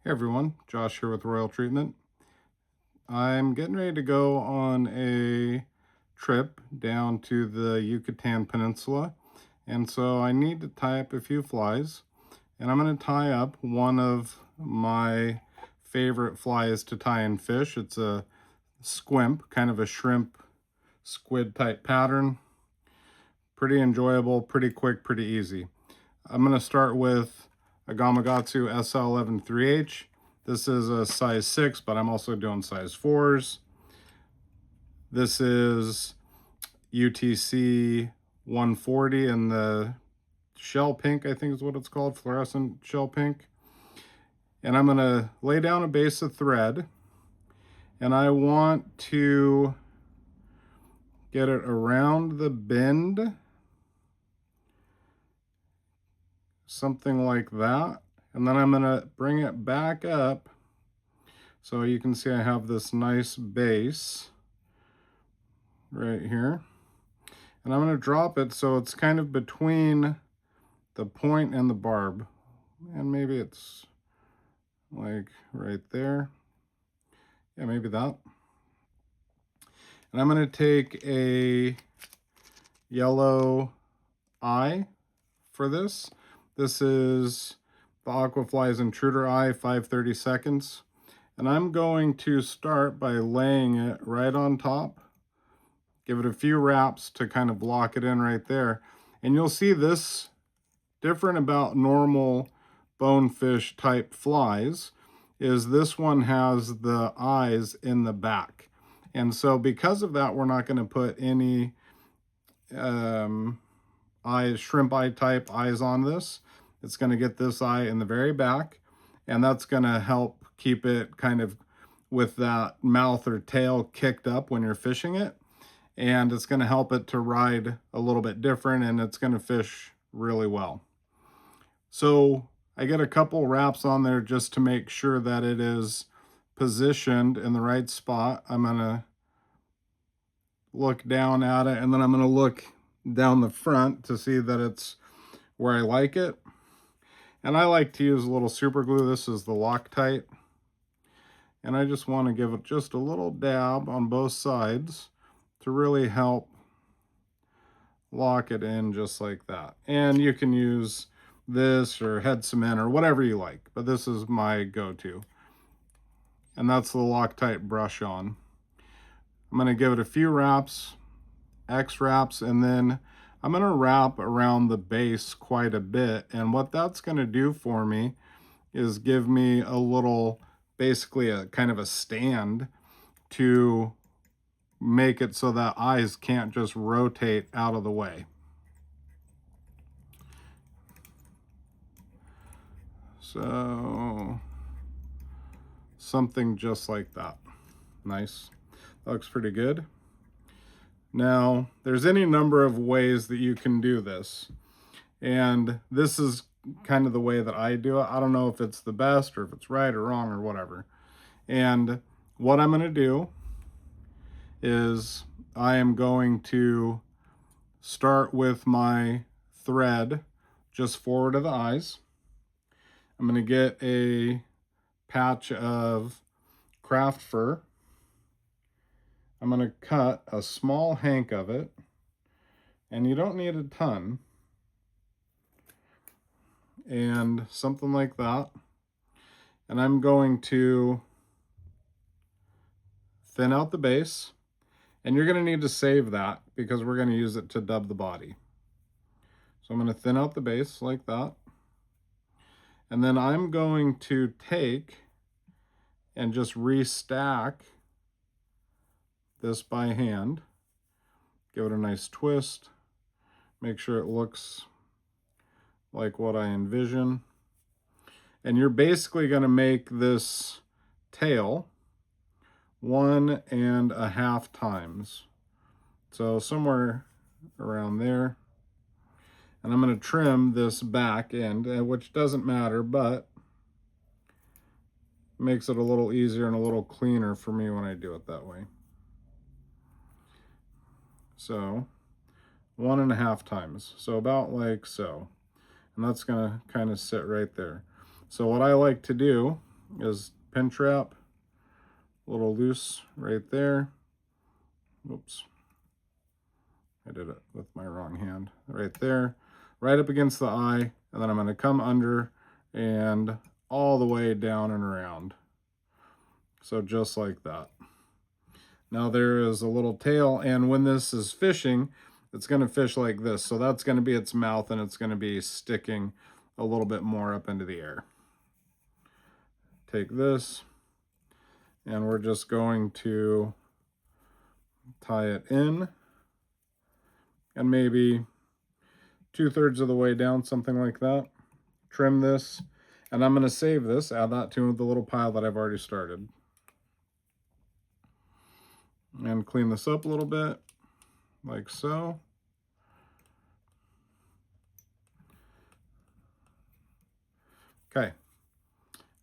Hey everyone, Josh here with Royal Treatment. I'm getting ready to go on a trip down to the Yucatán Peninsula, and so I need to tie up a few flies, and I'm going to tie up one of my favorite flies to tie in fish. It's a squimp, kind of a shrimp squid type pattern. Pretty enjoyable, pretty quick, pretty easy. I'm going to start with a Gamakatsu SL11 3H. This is a size 6, but I'm also doing size 4s. This is UTC 140 in the shell pink, I think is what it's called, fluorescent shell pink. And I'm going to lay down a base of thread, and I want to get it around the bend, something like that. And then I'm going to bring it back up. So you can see I have this nice base right here. And I'm going to drop it so it's kind of between the point and the barb. And maybe it's like right there. Yeah, maybe that. And I'm going to take a yellow eye for this. This is the Aquafly's Intruder Eye, 530 seconds. And I'm going to start by laying it right on top. Give it a few wraps to kind of lock it in right there. And you'll see this different about normal bonefish type flies is this one has the eyes in the back. And so because of that, we're not going to put any eyes, shrimp eye type eyes on this. It's going to get this eye in the very back, and that's going to help keep it kind of with that mouth or tail kicked up when you're fishing it. And it's going to help it to ride a little bit different, and it's going to fish really well. So I get a couple wraps on there just to make sure that it is positioned in the right spot. I'm going to look down at it, and then I'm going to look down the front to see that it's where I like it. And I like to use a little super glue. This is the Loctite. And I just want to give it just a little dab on both sides to really help lock it in just like that. And you can use this or head cement or whatever you like, but this is my go-to. And that's the Loctite brush on. I'm going to give it a few wraps, X wraps, and then I'm going to wrap around the base quite a bit. And what that's going to do for me is give me a little, basically a kind of a stand to make it so that eyes can't just rotate out of the way. So something just like that. Nice. That looks pretty good. Now, there's any number of ways that you can do this. And this is kind of the way that I do it. I don't know if it's the best or if it's right or wrong or whatever. And what I'm going to do is I am going to start with my thread just forward of the eyes. I'm going to get a patch of craft fur. I'm going to cut a small hank of it, and you don't need a ton, and something like that. And I'm going to thin out the base, and you're going to need to save that because we're going to use it to dub the body. So I'm going to thin out the base like that. And then I'm going to take and just restack this by hand. Give it a nice twist. Make sure it looks like what I envision. And you're basically going to make this tail 1.5 times. So somewhere around there. And I'm going to trim this back end, which doesn't matter, but makes it a little easier and a little cleaner for me when I do it that way. So 1.5 times. So about like so. And that's going to kind of sit right there. So what I like to do is pin trap, a little loose right there. Oops, I did it with my wrong hand. Right there, right up against the eye, and then I'm going to come under and all the way down and around. So just like that. Now there is a little tail, and when this is fishing, it's going to fish like this. So that's going to be its mouth, and it's going to be sticking a little bit more up into the air. Take this, and we're just going to tie it in, and maybe 2/3 of the way down, something like that. Trim this, and I'm going to save this, add that to the little pile that I've already started. And clean this up a little bit, like so. Okay,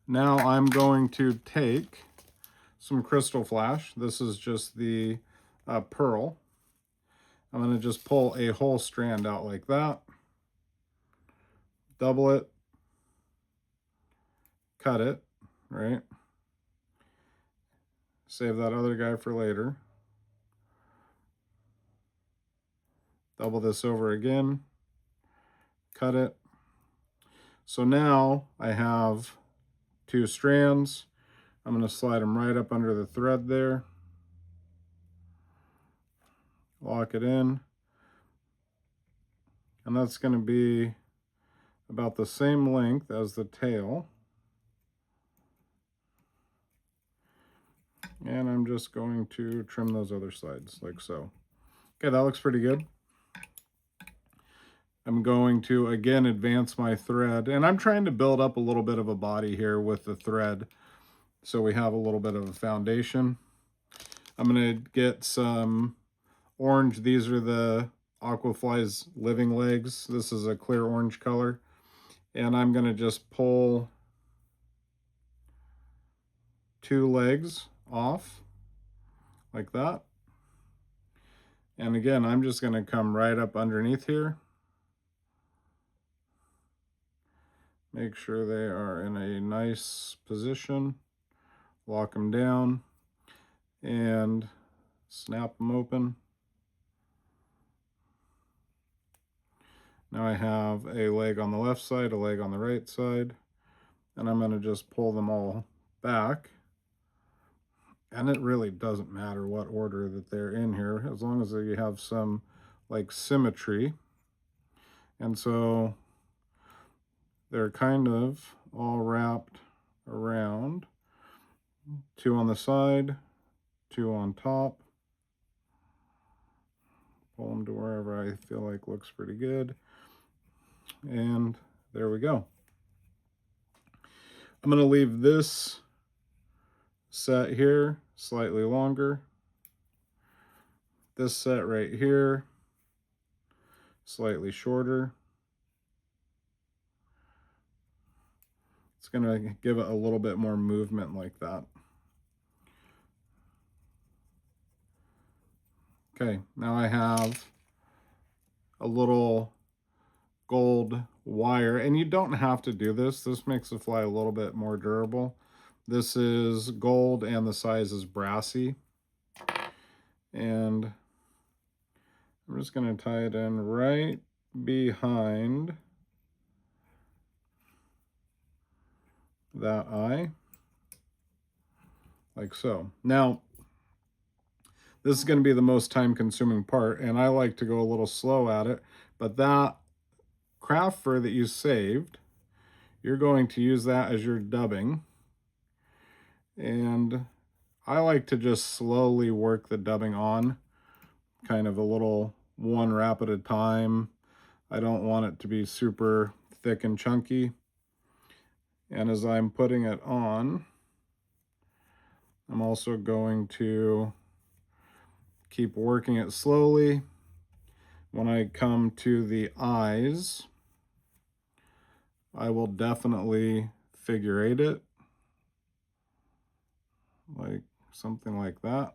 now I'm going to take some crystal flash. This is just the pearl. I'm going to just pull a whole strand out like that, double it, cut it, right? Save that other guy for later. Double this over again, cut it. So now I have 2 strands. I'm going to slide them right up under the thread there. Lock it in. And that's going to be about the same length as the tail. And I'm just going to trim those other sides like so. Okay, that looks pretty good. I'm going to, again, advance my thread. And I'm trying to build up a little bit of a body here with the thread, so we have a little bit of a foundation. I'm going to get some orange. These are the Aquafly's living legs. This is a clear orange color. And I'm going to just pull 2 legs off like that. And again, I'm just going to come right up underneath here. Make sure they are in a nice position. Lock them down and snap them open. Now I have a leg on the left side, a leg on the right side, and I'm going to just pull them all back. And it really doesn't matter what order that they're in here, as long as you have some like symmetry. And so they're kind of all wrapped around. 2 on the side, 2 on top. Pull them to wherever I feel like looks pretty good. And there we go. I'm going to leave this set here slightly longer. This set right here slightly shorter. It's going to give it a little bit more movement like that. Okay, now I have a little gold wire, and you don't have to do this. This makes the fly a little bit more durable. This is gold and the size is brassy. And I'm just going to tie it in right behind that eye, like so. Now, this is going to be the most time-consuming part, and I like to go a little slow at it, but that craft fur that you saved, you're going to use that as your dubbing. And I like to just slowly work the dubbing on, kind of a little 1 wrap at a time. I don't want it to be super thick and chunky. And as I'm putting it on, I'm also going to keep working it slowly. When I come to the eyes, I will definitely figure 8 it, like something like that.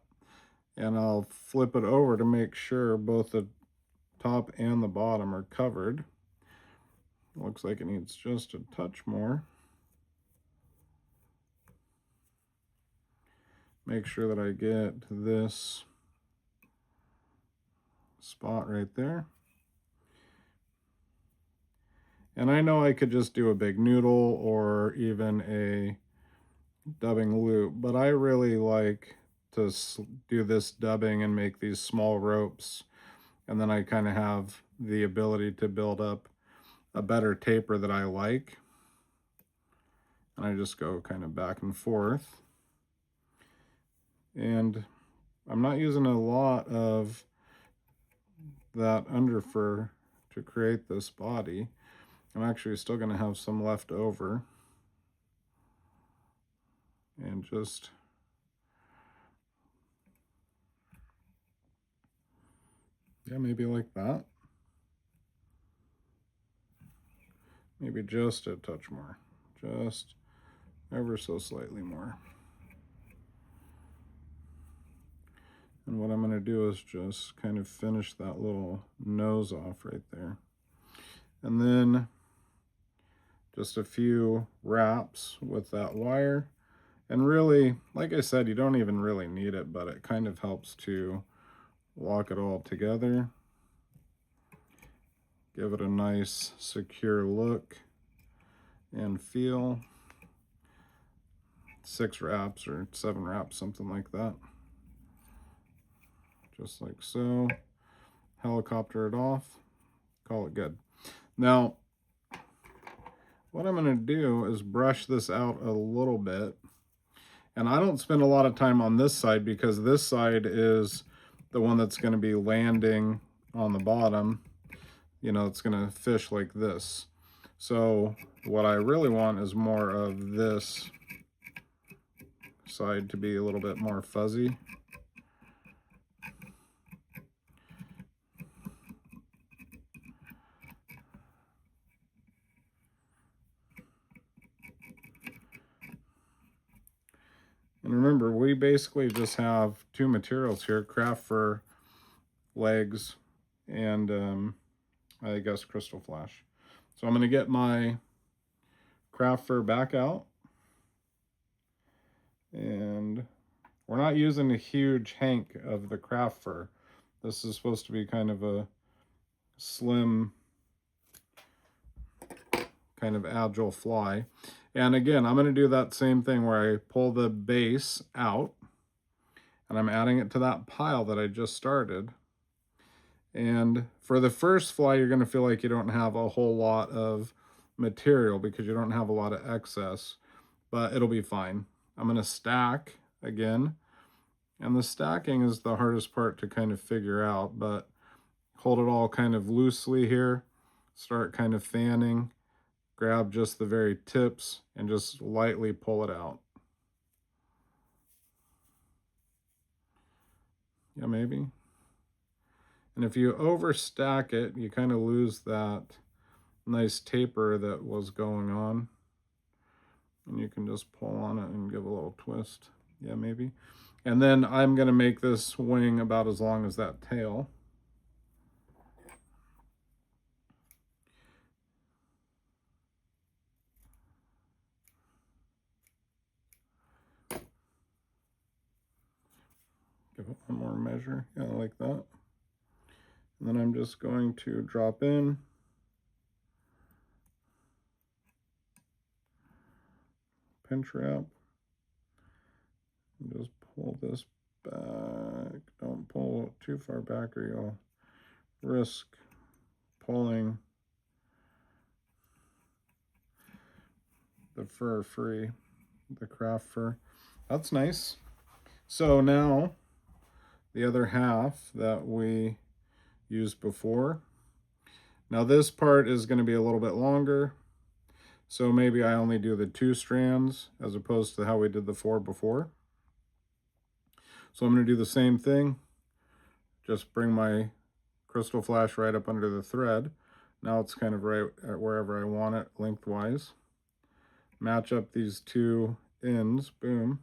And I'll flip it over to make sure both the top and the bottom are covered. Looks like it needs just a touch more. make sure that I get this spot right there. And I know I could just do a big noodle or even a dubbing loop, but I really like to do this dubbing and make these small ropes, and then I kind of have the ability to build up a better taper that I like, and I just go kind of back and forth. And I'm not using a lot of that underfur to create this body. I'm actually still going to have some left over, and just maybe like that. Maybe just a touch more, just ever so slightly more. And what I'm going to do is just kind of finish that little nose off right there. And then just a few wraps with that wire. And really, like I said, you don't even really need it, but it kind of helps to lock it all together. Give it a nice, secure look and feel. 6 wraps or 7 wraps, something like that. Just like so. Helicopter it off. Call it good. Now, what I'm going to do is brush this out a little bit. And I don't spend a lot of time on this side because this side is the one that's going to be landing on the bottom. You know, it's going to fish like this. So what I really want is more of this side to be a little bit more fuzzy. And remember, we basically just have 2 materials here, craft fur legs and I guess crystal flash. So I'm going to get my craft fur back out. And we're not using a huge hank of the craft fur. This is supposed to be kind of a slim, kind of agile fly. And again, I'm going to do that same thing where I pull the base out and I'm adding it to that pile that I just started. And for the first fly, you're going to feel like you don't have a whole lot of material because you don't have a lot of excess, but it'll be fine. I'm going to stack again. And the stacking is the hardest part to kind of figure out, but hold it all kind of loosely here. Start kind of fanning. Grab just the very tips and just lightly pull it out. Yeah, maybe. And if you overstack it, you kind of lose that nice taper that was going on. And you can just pull on it and give a little twist. Yeah, maybe. And then I'm going to make this wing about as long as that tail. Give it one more measure, yeah, like that. And then I'm just going to drop in. Pinch wrap. And just pull this back. Don't pull too far back or you'll risk pulling the fur free, the craft fur. That's nice. So now the other half that we used before. Now this part is going to be a little bit longer. So maybe I only do the 2 strands as opposed to how we did the 4 before. So I'm going to do the same thing. Just bring my crystal flash right up under the thread. Now it's kind of right at wherever I want it lengthwise. Match up these 2 ends, boom.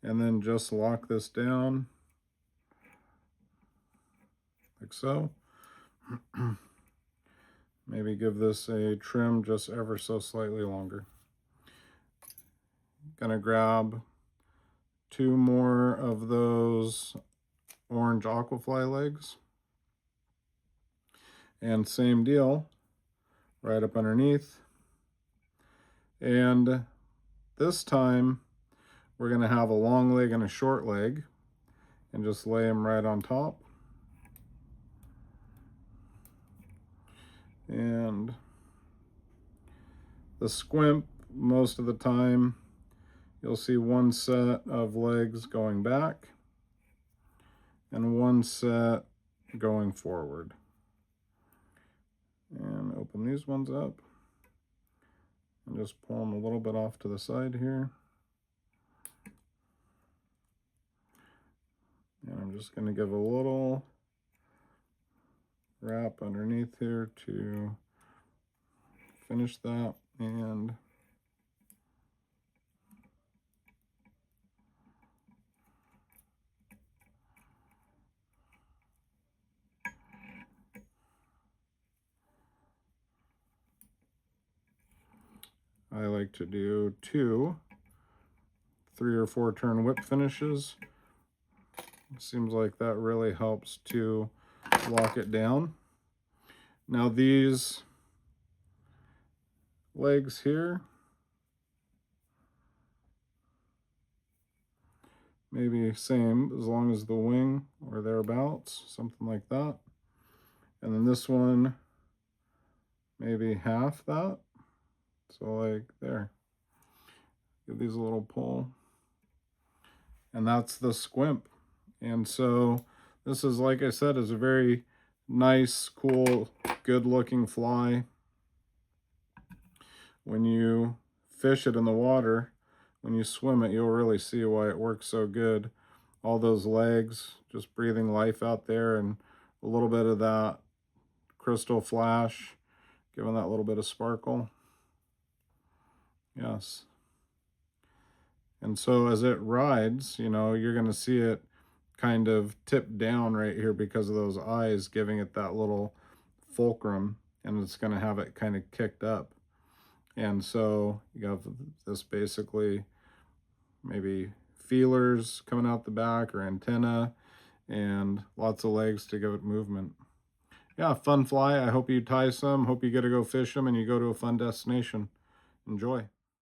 And then just lock this down like so. Maybe give this a trim just ever so slightly longer. Gonna grab 2 more of those orange aquafly legs. And same deal, right up underneath. And this time, we're going to have a long leg and a short leg, and just lay them right on top. And the squimp, most of the time, you'll see one set of legs going back and one set going forward. And open these ones up and just pull them a little bit off to the side here. And I'm just going to give a little wrap underneath here to finish that. And I like to do 2 3 or 4 turn whip finishes. It seems like that really helps to lock it down. Now these legs here, maybe same, as long as the wing or thereabouts, something like that. And then this one, maybe half that. So like there. Give these a little pull. And that's the squimp. And so this is, like I said, is a very nice, cool, good looking fly. When you fish it in the water, when you swim it, you'll really see why it works so good. All those legs just breathing life out there, and a little bit of that crystal flash, giving that little bit of sparkle. Yes. And so as it rides, you know, you're going to see it kind of tip down right here because of those eyes, giving it that little fulcrum, and it's going to have it kind of kicked up. And so you have this basically maybe feelers coming out the back or antenna, and lots of legs to give it movement. Yeah, fun fly. I hope you tie some. Hope you get to go fish them and you go to a fun destination. Enjoy.